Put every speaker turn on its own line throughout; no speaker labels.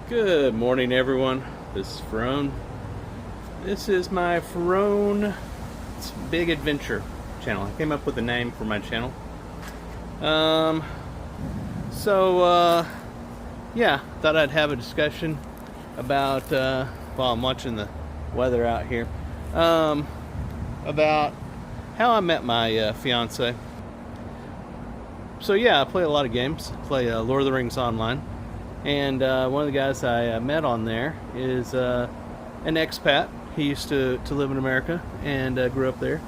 Good morning, everyone. This is Ferone. This is my Ferone Big Adventure channel. I came up with a name for my channel. Yeah, thought I'd have a discussion about, while I'm watching the weather out here, about how I met my fiance. So yeah, I play a lot of games. I play Lord of the Rings online. And one of the guys I met on there is an expat. He used to live in America and grew up there.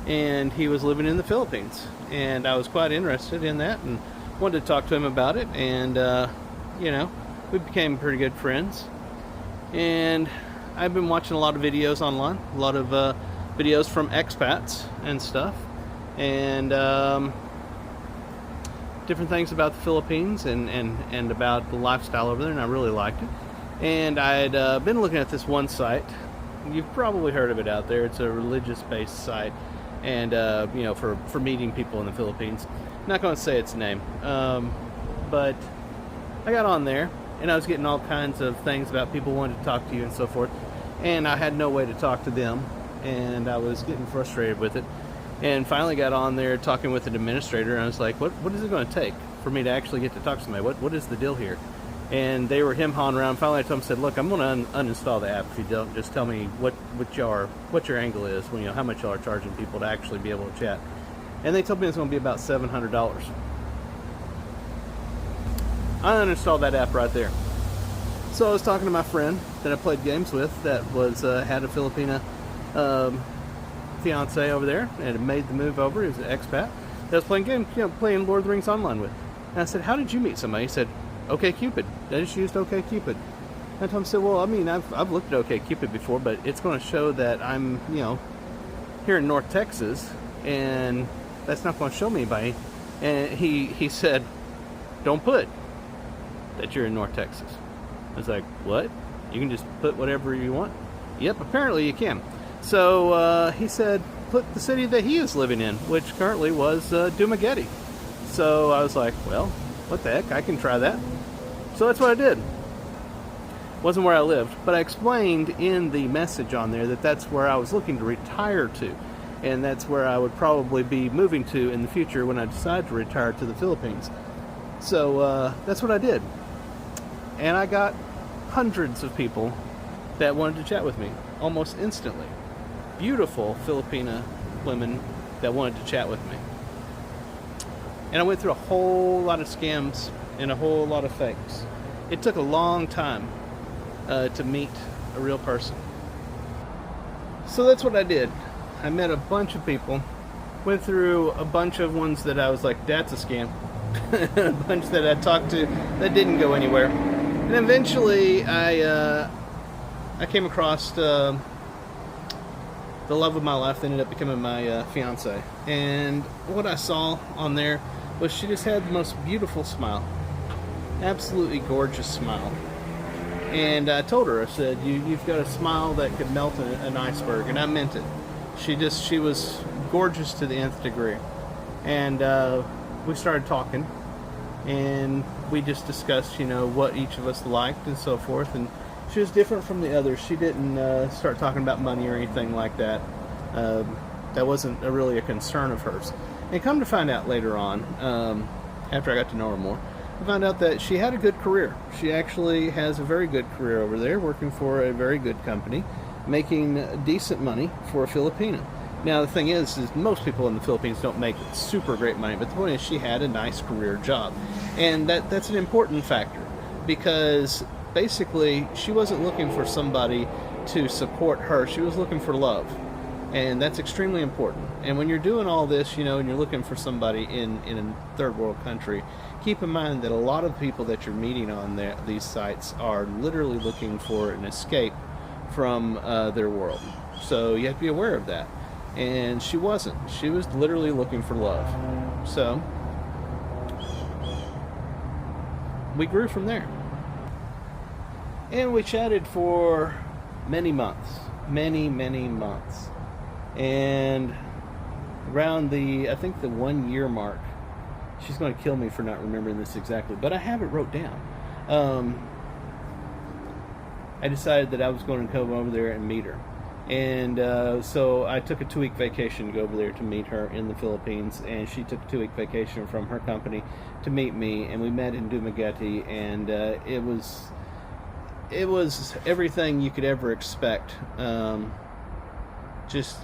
And he was living in the Philippines. And I was quite interested in that and wanted to talk to him about it. And, we became pretty good friends. And I've been watching a lot of videos online, a lot of videos from expats and stuff. And different things about the Philippines and about the lifestyle over there, and I really liked it. And I'd been looking at this one site. You've probably heard of it out there. It's a religious-based site, and for meeting people in the Philippines. I'm not going to say its name, but I got on there, and I was getting all kinds of things about people wanting to talk to you and so forth, and I had no way to talk to them, and I was getting frustrated with it. And finally got on there talking with an administrator, and I was like, what is it going to take for me to actually get to talk to somebody? What is the deal here? And they were him-hawing around. Finally I told them, said, look, I'm going to uninstall the app if you don't. Just tell me what your angle is, how much y'all are charging people to actually be able to chat. And they told me it's going to be about $700. I uninstalled that app right there. So I was talking to my friend that I played games with that was had a Filipina fiance over there and had made the move over. He was an expat that I was playing games, playing Lord of the Rings online with. And I said, how did you meet somebody? He said, OkCupid. I just used OkCupid. And I told him, said, well, I mean, I've looked at OkCupid before, but it's going to show that I'm, here in North Texas, and that's not going to show me anybody. And he said, don't put that you're in North Texas. I was like, what? You can just put whatever you want? Yep, apparently you can. So he said, put the city that he is living in, which currently was Dumaguete. So I was like, well, what the heck, I can try that. So that's what I did. Wasn't where I lived, but I explained in the message on there that that's where I was looking to retire to. And that's where I would probably be moving to in the future when I decide to retire to the Philippines. So that's what I did. And I got hundreds of people that wanted to chat with me almost instantly. Beautiful Filipina women that wanted to chat with me. And I went through a whole lot of scams and a whole lot of fakes. It took a long time to meet a real person. So that's what I did. I met a bunch of people, went through a bunch of ones that I was like, that's a scam. A bunch that I talked to that didn't go anywhere. And eventually I came across the love of my life that ended up becoming my fiance. And what I saw on there was she just had the most beautiful smile. Absolutely gorgeous smile. And I told her, I said, you've got a smile that could melt an iceberg. And I meant it. She was gorgeous to the nth degree. And we started talking. And we just discussed, what each of us liked and so forth. And she was different from the others. She didn't start talking about money or anything like that. That wasn't really a concern of hers. And come to find out later on, after I got to know her more, I found out that she had a good career. She actually has a very good career over there, working for a very good company, making decent money for a Filipina. Now, the thing is most people in the Philippines don't make super great money, but the point is she had a nice career job. And that's an important factor, because basically she wasn't looking for somebody to support her. She was looking for love. And that's extremely important. And when you're doing all this, and you're looking for somebody in a third world country, keep in mind that a lot of people that you're meeting on these sites are literally looking for an escape from their world. So you have to be aware of that. And she wasn't. She was literally looking for love. So we grew from there. And we chatted for many months. Many months. And around I think the 1 year mark, she's going to kill me for not remembering this exactly, but I have it wrote down. I decided that I was going to come over there and meet her. And so I took a 2-week vacation to go over there to meet her in the Philippines, and she took a 2-week vacation from her company to meet me, and we met in Dumaguete, and it was everything you could ever expect. Just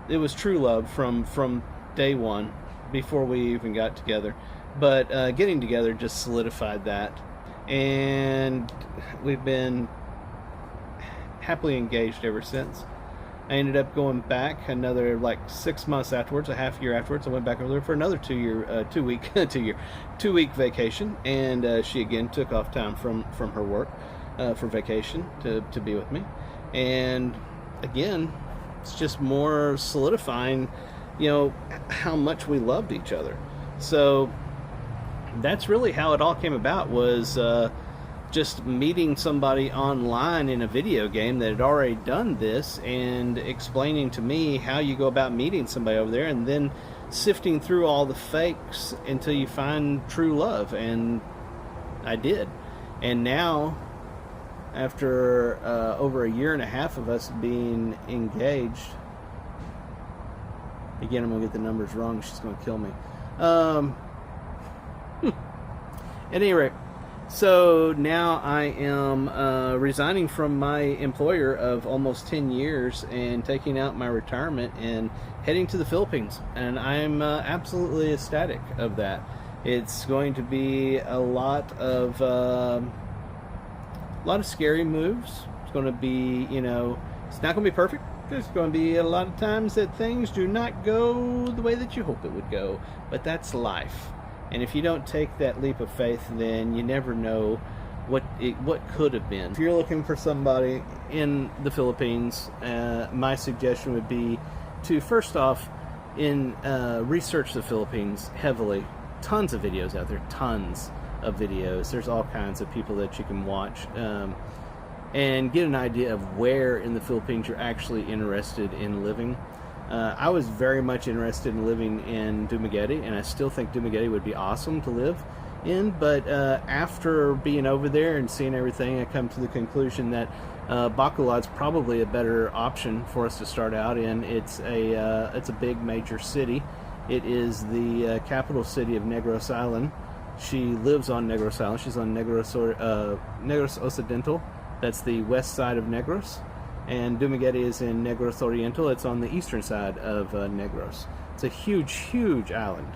it was true love from day one, before we even got together. But getting together just solidified that, and we've been happily engaged ever since. I ended up going back another like 6 months afterwards, a half year afterwards. I went back over there for another 2-week vacation, and she again took off time from her work for vacation to be with me. And again, it's just more solidifying, how much we loved each other. So that's really how it all came about, was just meeting somebody online in a video game that had already done this, and explaining to me how you go about meeting somebody over there, and then sifting through all the fakes until you find true love. And I did. And now, after over a year and a half of us being engaged, again, I'm going to get the numbers wrong, she's going to kill me. At any rate, so now I am resigning from my employer of almost 10 years and taking out my retirement and heading to the Philippines. And I'm absolutely ecstatic of that. It's going to be a lot of scary moves. It's going to be, it's not going to be perfect. There's going to be a lot of times that things do not go the way that you hope it would go. But that's life. And if you don't take that leap of faith, then you never know what could have been. If you're looking for somebody in the Philippines, my suggestion would be to, first off, research the Philippines heavily. Tons of videos out there, tons of videos. There's all kinds of people that you can watch, and get an idea of where in the Philippines you're actually interested in living. I was very much interested in living in Dumaguete, and I still think Dumaguete would be awesome to live in. But after being over there and seeing everything, I come to the conclusion that Bacolod's probably a better option for us to start out in. It's a big major city. It is the capital city of Negros Island. She lives on Negros Island. She's on Negros Occidental. That's the west side of Negros. And Dumaguete is in Negros Oriental. It's on the eastern side of Negros. It's a huge, huge island.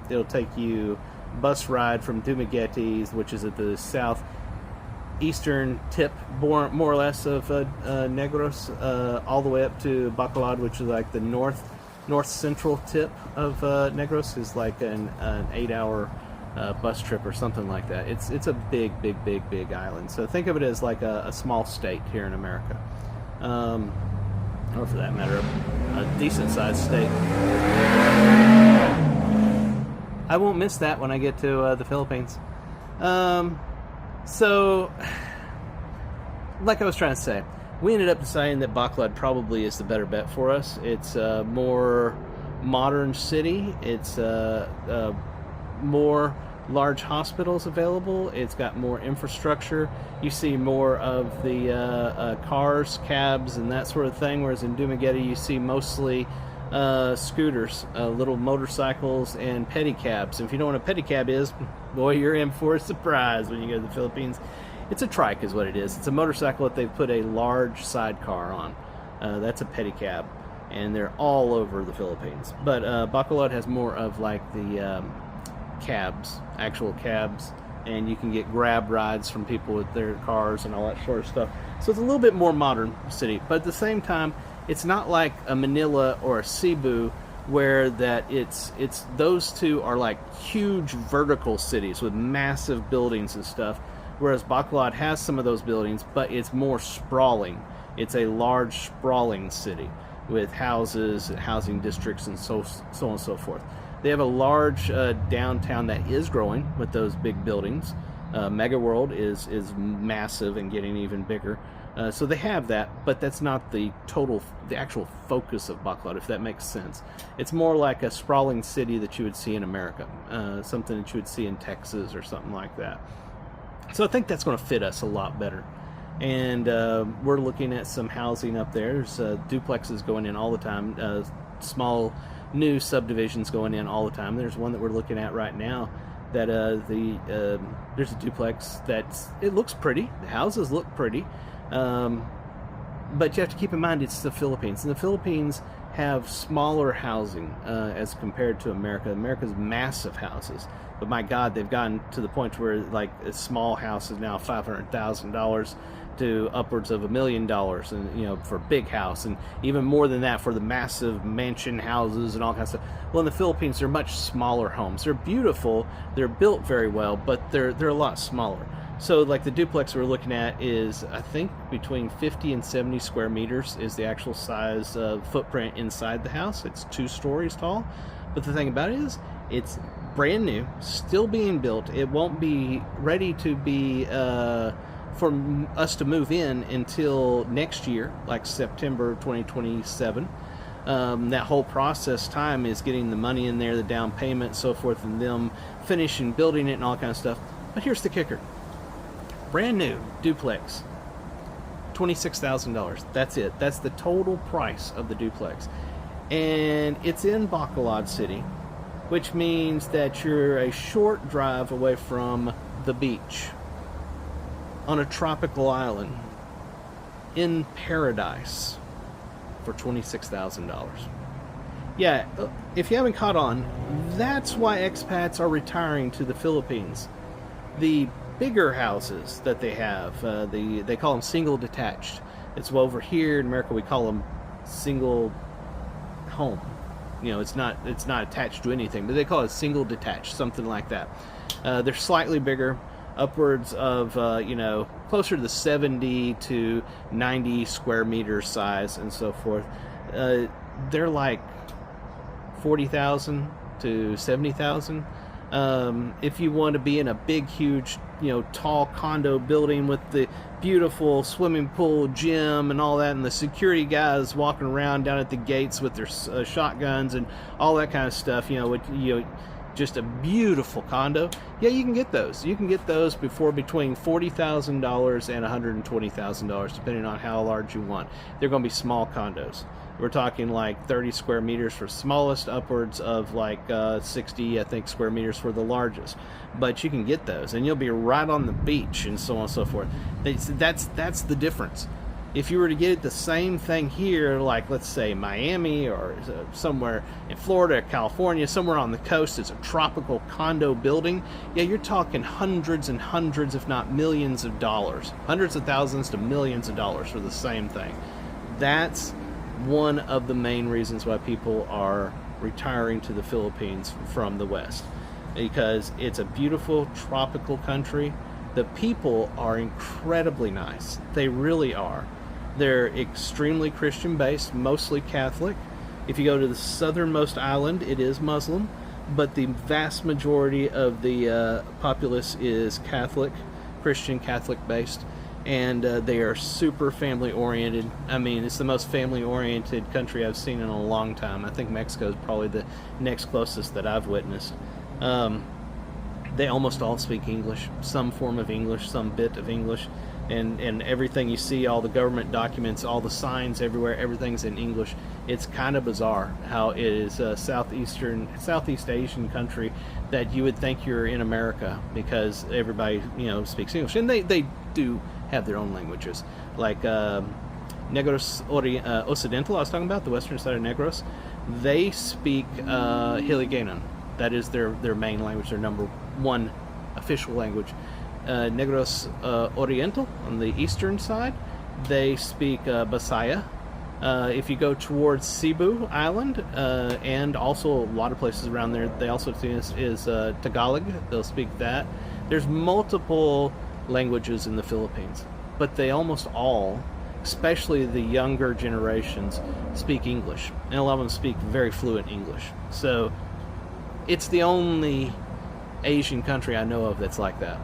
It'll take you bus ride from Dumaguete, which is at the southeastern tip, more or less, of Negros, all the way up to Bacolod, which is like the north central tip of Negros. Is like an 8-hour bus trip or something like that. It's a big island. So think of it as like a small state here in America. Or for that matter, a decent-sized state. I won't miss that when I get to the Philippines. So, like I was trying to say, we ended up deciding that Bacolod probably is the better bet for us. It's a more modern city. It's more large hospitals available. It's got more infrastructure. You see more of the cars, cabs, and that sort of thing, whereas in Dumaguete you see mostly scooters, little motorcycles, and pedicabs. If you don't know what a pedicab is, boy, you're in for a surprise when you go to the Philippines. It's a trike is what it is. It's a motorcycle that they've put a large sidecar on. That's a pedicab, and they're all over the Philippines. But Bacolod has more of like the cabs, actual cabs, and you can get grab rides from people with their cars and all that sort of stuff. So it's a little bit more modern city, but at the same time, it's not like a Manila or a Cebu, where that it's those two are like huge vertical cities with massive buildings and stuff, whereas Bacolod has some of those buildings, but it's more sprawling. It's a large sprawling city with houses, housing districts, and so on and so forth. They have a large downtown that is growing with those big buildings. Mega World is massive and getting even bigger. So they have that, but that's not the actual focus of Bacolod, if that makes sense. It's more like a sprawling city that you would see in America, something that you would see in Texas or something like that. So I think that's going to fit us a lot better. and we're looking at some housing up there. There's duplexes going in all the time, small new subdivisions going in all the time. There's one that we're looking at right now that there's a duplex it looks pretty. The houses look pretty, but you have to keep in mind it's the Philippines, and the Philippines have smaller housing as compared to America. America's massive houses, but my God, they've gotten to the point where like a small house is now $500,000 to upwards of $1 million, and for a big house, and even more than that for the massive mansion houses and all kinds of stuff. Well, in the Philippines, they're much smaller homes. They're beautiful, they're built very well, but they're a lot smaller. So like the duplex we're looking at is, I think, between 50 and 70 square meters is the actual size footprint inside the house. It's 2 stories tall, but the thing about it is it's brand new, still being built. It won't be ready to be for us to move in until next year, like September 2027. That whole process time is getting the money in there, the down payment, so forth, and them finishing building it and all kind of stuff. But here's the kicker. Brand new duplex, $26,000. That's it. That's the total price of the duplex. And it's in Bacolod City, which means that you're a short drive away from the beach on a tropical island in paradise for $26,000. Yeah, if you haven't caught on, that's why expats are retiring to the Philippines. The bigger houses that they have, they call them single detached. It's over here in America we call them single home. It's not attached to anything, but they call it single detached, something like that. They're slightly bigger, upwards of closer to the 70 to 90 square meter size and so forth. They're like 40,000 to 70,000. If you want to be in a big, huge, tall condo building with the beautiful swimming pool, gym, and all that, and the security guys walking around down at the gates with their shotguns and all that kind of stuff, just a beautiful condo. Yeah, you can get those. You can get those between $40,000 and $120,000, depending on how large you want. They're going to be small condos. We're talking like 30 square meters for smallest, upwards of like 60, I think, square meters for the largest. But you can get those, and you'll be right on the beach and so on and so forth. That's the difference. If you were to get the same thing here, like let's say Miami or somewhere in Florida, California, somewhere on the coast, it's a tropical condo building, yeah, you're talking hundreds and hundreds, if not millions of dollars, hundreds of thousands to millions of dollars for the same thing. That's one of the main reasons why people are retiring to the Philippines from the West, because it's a beautiful tropical country. The people are incredibly nice. They really are. They're extremely Christian based, mostly Catholic. If you go to the southernmost island, it is Muslim, but the vast majority of the populace is Catholic, Christian Catholic based, and they are super family oriented. I mean, it's the most family oriented country I've seen in a long time. I think Mexico is probably the next closest that I've witnessed. They almost all speak English, some form of English, some bit of English. And everything you see, all the government documents, all the signs everywhere, everything's in English. It's kind of bizarre how it is a Southeast Asian country that you would think you're in America, because everybody, speaks English. And they do have their own languages. Like Negros Occidental, I was talking about, the western side of Negros, they speak Hiligaynon. That is their main language, their number one official language. Negros Oriental, on the eastern side, they speak Bisaya. If you go towards Cebu Island, and also a lot of places around there, they also is Tagalog. They'll speak that. There's multiple languages in the Philippines, but they almost all, especially the younger generations, speak English, and a lot of them speak very fluent English. So it's the only Asian country I know of that's like that.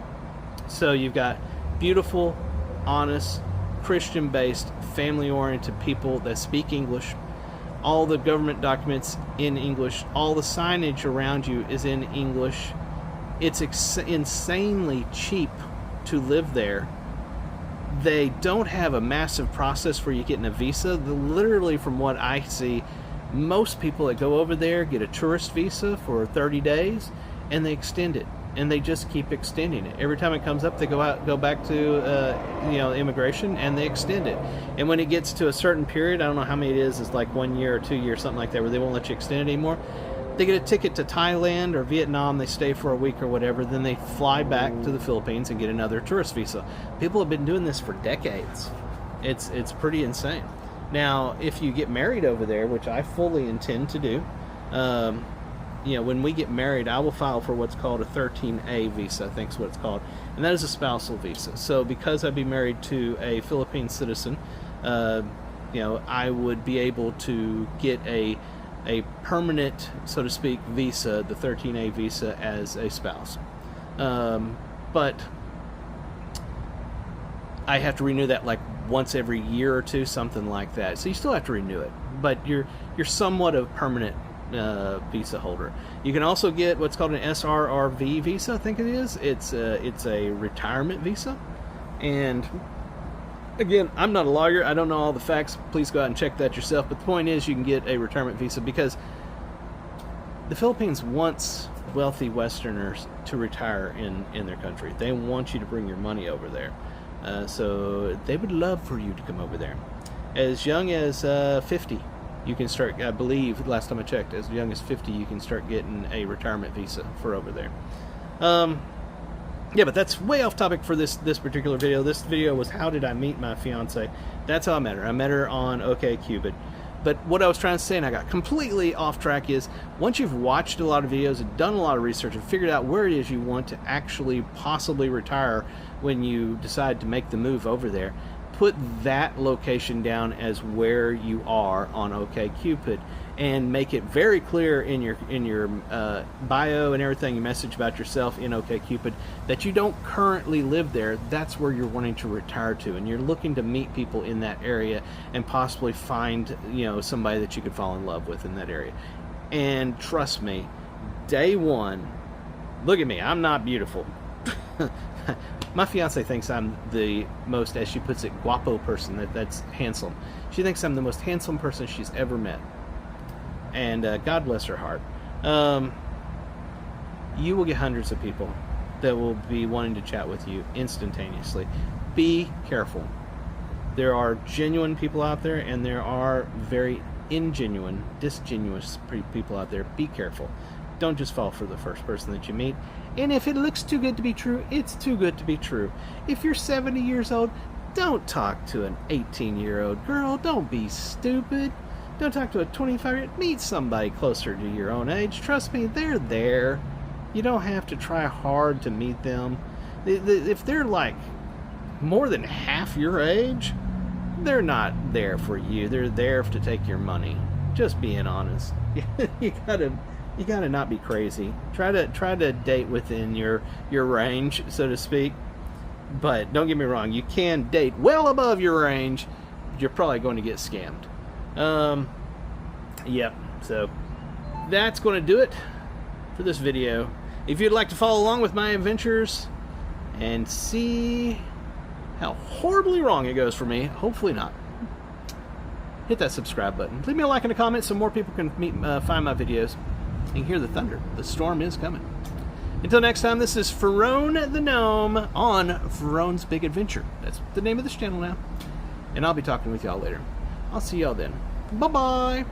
So you've got beautiful, honest, Christian-based, family-oriented people that speak English. All the government documents in English. All the signage around you is in English. It's insanely cheap to live there. They don't have a massive process for you getting a visa. Literally, from what I see, most people that go over there get a tourist visa for 30 days, and they extend it, and they just keep extending it. Every time it comes up, they go back to immigration, and they extend it. And when it gets to a certain period, I don't know how many it is, it's like 1 year or 2 years, something like that, where they won't let you extend it anymore. They get a ticket to Thailand or Vietnam, they stay for a week or whatever, then they fly back to the Philippines and get another tourist visa. People have been doing this for decades. It's pretty insane. Now, if you get married over there, which I fully intend to do, when we get married, I will file for what's called a 13A visa, I think is what it's called, and that is a spousal visa. So because I'd be married to a Philippine citizen, I would be able to get a permanent, so to speak, visa, the 13A visa, as a spouse. But I have to renew that like once every year or two, something like that. So you still have to renew it, but you're somewhat of a permanent visa holder. You can also get what's called an SRRV visa, I think it is. It's a retirement visa, and again, I'm not a lawyer. I don't know all the facts. Please go out and check that yourself. But the point is, you can get a retirement visa because the Philippines wants wealthy Westerners to retire in their country. They want you to bring your money over there. So they would love for you to come over there. As young as 50, you can start, I believe, last time I checked, as young as 50, you can start getting a retirement visa for over there. Yeah, but that's way off topic for this particular video. This video was how did I meet my fiance. That's how I met her. I met her on OkCupid. But what I was trying to say, and I got completely off track, is once you've watched a lot of videos and done a lot of research and figured out where it is you want to actually possibly retire when you decide to make the move over there, put that location down as where you are on OkCupid, and make it very clear in your bio and everything, you message about yourself in OkCupid, that you don't currently live there. That's where you're wanting to retire to, and you're looking to meet people in that area and possibly find somebody that you could fall in love with in that area. And trust me, day one, look at me, I'm not beautiful. My fiance thinks I'm the most, as she puts it, guapo person, that's handsome. She thinks I'm the most handsome person she's ever met. And God bless her heart. You will get hundreds of people that will be wanting to chat with you instantaneously. Be careful. There are genuine people out there, and there are very ingenuine, disingenuous people out there. Be careful. Don't just fall for the first person that you meet. And if it looks too good to be true, it's too good to be true. If you're 70 years old, don't talk to an 18-year-old girl. Don't be stupid. Don't talk to a 25-year-old. Meet somebody closer to your own age. Trust me, they're there. You don't have to try hard to meet them. If they're like more than half your age, they're not there for you. They're there to take your money. Just being honest. You gotta not be crazy. Try to date within your range, so to speak. But don't get me wrong, you can date well above your range. You're probably going to get scammed. Yep. So that's going to do it for this video. If you'd like to follow along with my adventures and see how horribly wrong it goes for me, hopefully not, hit that subscribe button. Leave me a like and a comment so more people can find my videos and hear the thunder. The storm is coming. Until next time, this is Ferone the Gnome on Ferone's Big Adventure. That's the name of this channel now. And I'll be talking with y'all later. I'll see y'all then. Bye-bye.